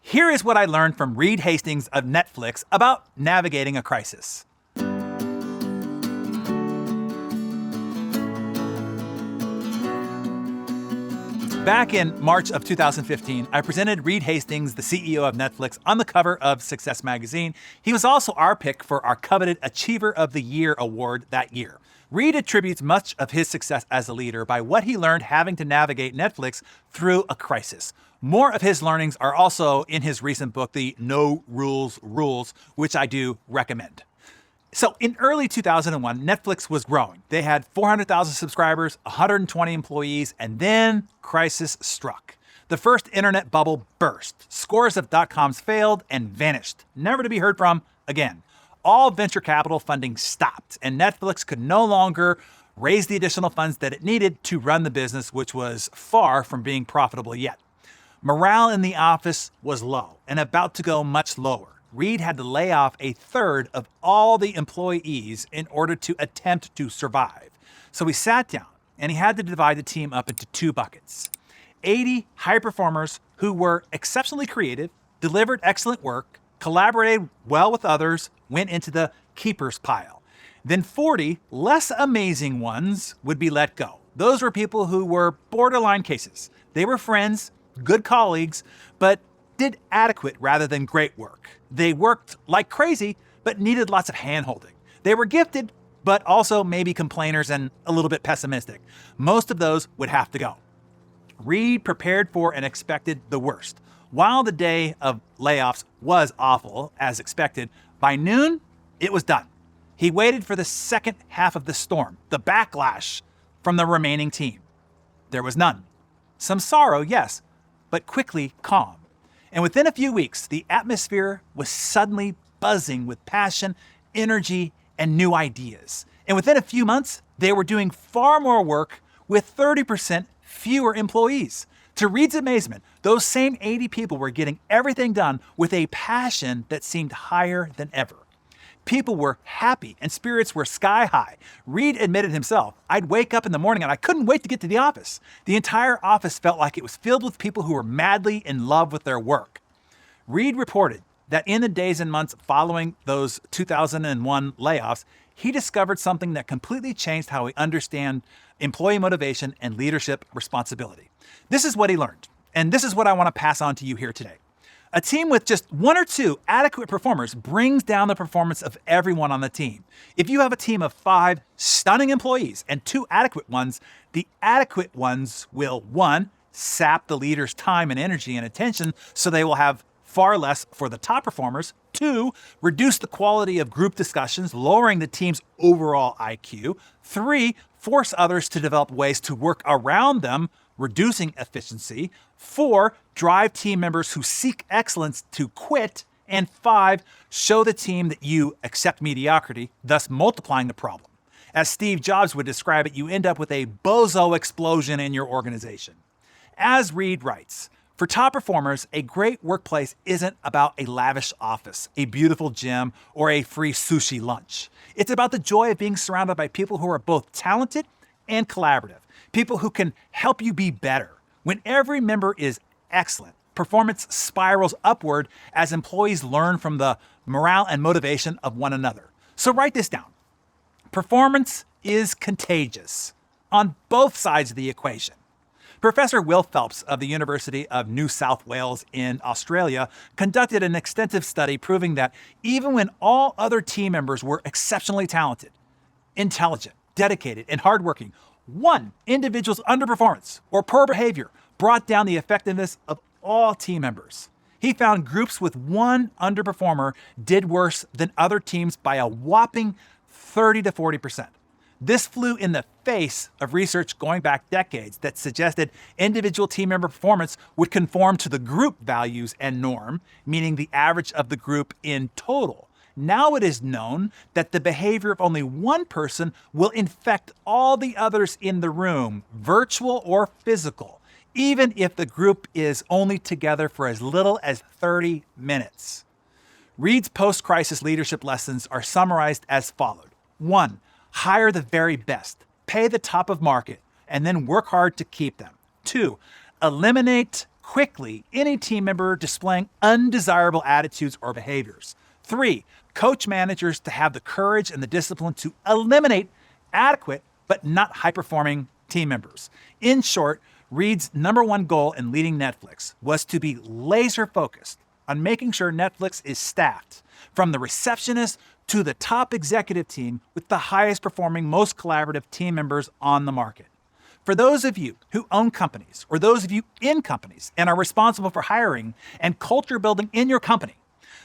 Here is what I learned from Reed Hastings of Netflix about navigating a crisis. Back in March of 2015, I presented Reed Hastings, the CEO of Netflix, on the cover of Success Magazine. He was also our pick for our coveted Achiever of the Year award that year. Reed attributes much of his success as a leader by what he learned having to navigate Netflix through a crisis. More of his learnings are also in his recent book, The No Rules Rules, which I do recommend. So in early 2001, Netflix was growing. They had 400,000 subscribers, 120 employees, and then crisis struck. The first internet bubble burst. Scores of .coms failed and vanished, never to be heard from again. All venture capital funding stopped, and Netflix could no longer raise the additional funds that it needed to run the business, which was far from being profitable yet. Morale in the office was low and about to go much lower. Reed had to lay off a third of all the employees in order to attempt to survive. So he sat down and he had to divide the team up into two buckets. 80 high performers who were exceptionally creative, delivered excellent work, collaborated well with others, went into the keepers pile. Then 40 less amazing ones would be let go. Those were people who were borderline cases. They were friends, good colleagues, but did adequate rather than great work. They worked like crazy, but needed lots of hand-holding. They were gifted, but also maybe complainers and a little bit pessimistic. Most of those would have to go. Reed prepared for and expected the worst. While the day of layoffs was awful, as expected, by noon, it was done. He waited for the second half of the storm, the backlash from the remaining team. There was none. Some sorrow, yes, but quickly calm. And within a few weeks, the atmosphere was suddenly buzzing with passion, energy, and new ideas. And within a few months, they were doing far more work with 30% fewer employees. To Reed's amazement, those same 80 people were getting everything done with a passion that seemed higher than ever. People were happy and spirits were sky high. Reed admitted himself, I'd wake up in the morning and I couldn't wait to get to the office. The entire office felt like it was filled with people who were madly in love with their work. Reed reported that in the days and months following those 2001 layoffs, he discovered something that completely changed how we understand employee motivation and leadership responsibility. This is what he learned, and this is what I want to pass on to you here today. A team with just one or two adequate performers brings down the performance of everyone on the team. If you have a team of 5 stunning employees and 2 adequate ones, the adequate ones will, 1, sap the leader's time and energy and attention so they will have far less for the top performers. 2, reduce the quality of group discussions, lowering the team's overall IQ. 3, force others to develop ways to work around them, reducing efficiency. 4, drive team members who seek excellence to quit. And 5, show the team that you accept mediocrity, thus multiplying the problem. As Steve Jobs would describe it, you end up with a bozo explosion in your organization. As Reed writes, for top performers, a great workplace isn't about a lavish office, a beautiful gym, or a free sushi lunch. It's about the joy of being surrounded by people who are both talented and collaborative, people who can help you be better. When every member is excellent, performance spirals upward as employees learn from the morale and motivation of one another. So write this down. Performance is contagious on both sides of the equation. Professor Will Phelps of the University of New South Wales in Australia conducted an extensive study proving that even when all other team members were exceptionally talented, intelligent, dedicated, and hardworking, one individual's underperformance or poor behavior brought down the effectiveness of all team members. He found groups with one underperformer did worse than other teams by a whopping 30 to 40%. This flew in the face of research going back decades that suggested individual team member performance would conform to the group values and norm, meaning the average of the group in total. Now it is known that the behavior of only one person will infect all the others in the room, virtual or physical, even if the group is only together for as little as 30 minutes. Reed's post-crisis leadership lessons are summarized as followed. 1, hire the very best, pay the top of market, and then work hard to keep them. 2, eliminate quickly any team member displaying undesirable attitudes or behaviors. 3, coach managers to have the courage and the discipline to eliminate adequate but not high-performing team members. In short, Reed's number one goal in leading Netflix was to be laser-focused on making sure Netflix is staffed from the receptionist to the top executive team with the highest performing, most collaborative team members on the market. For those of you who own companies or those of you in companies and are responsible for hiring and culture building in your company,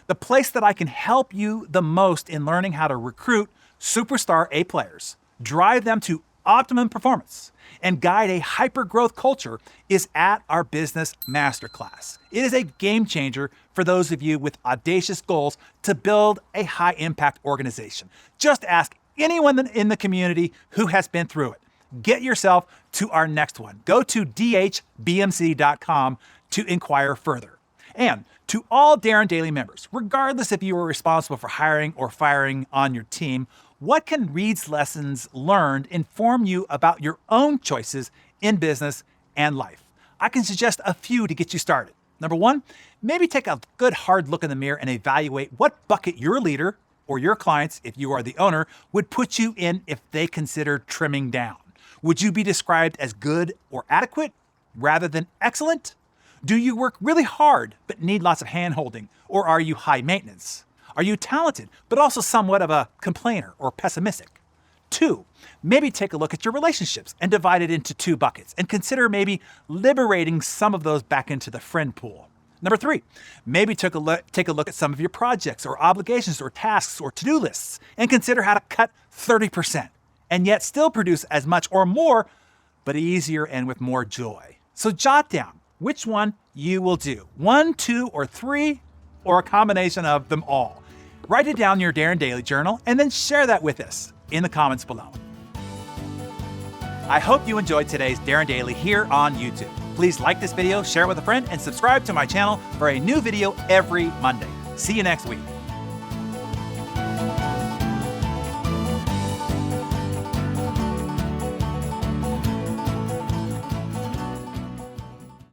the place that I can help you the most in learning how to recruit superstar A players, drive them to optimum performance, and guide a hyper-growth culture is at our Business Masterclass. It is a game changer for those of you with audacious goals to build a high-impact organization. Just ask anyone in the community who has been through it. Get yourself to our next one. Go to dhbmc.com to inquire further. And to all Darren Daily members, regardless if you are responsible for hiring or firing on your team, what can Reed's lessons learned inform you about your own choices in business and life? I can suggest a few to get you started. Number 1, maybe take a good hard look in the mirror and evaluate what bucket your leader or your clients, if you are the owner, would put you in if they consider trimming down. Would you be described as good or adequate rather than excellent? Do you work really hard but need lots of hand-holding, or are you high maintenance? Are you talented but also somewhat of a complainer or pessimistic? 2, maybe take a look at your relationships and divide it into 2 buckets and consider maybe liberating some of those back into the friend pool. Number 3, maybe take a look at some of your projects or obligations or tasks or to-do lists and consider how to cut 30% and yet still produce as much or more, but easier and with more joy. So jot down which one you will do. 1, 2, or 3, or a combination of them all. Write it down in your Darren Daily Journal and then share that with us in the comments below. I hope you enjoyed today's Darren Daily here on YouTube. Please like this video, share it with a friend, and subscribe to my channel for a new video every Monday. See you next week.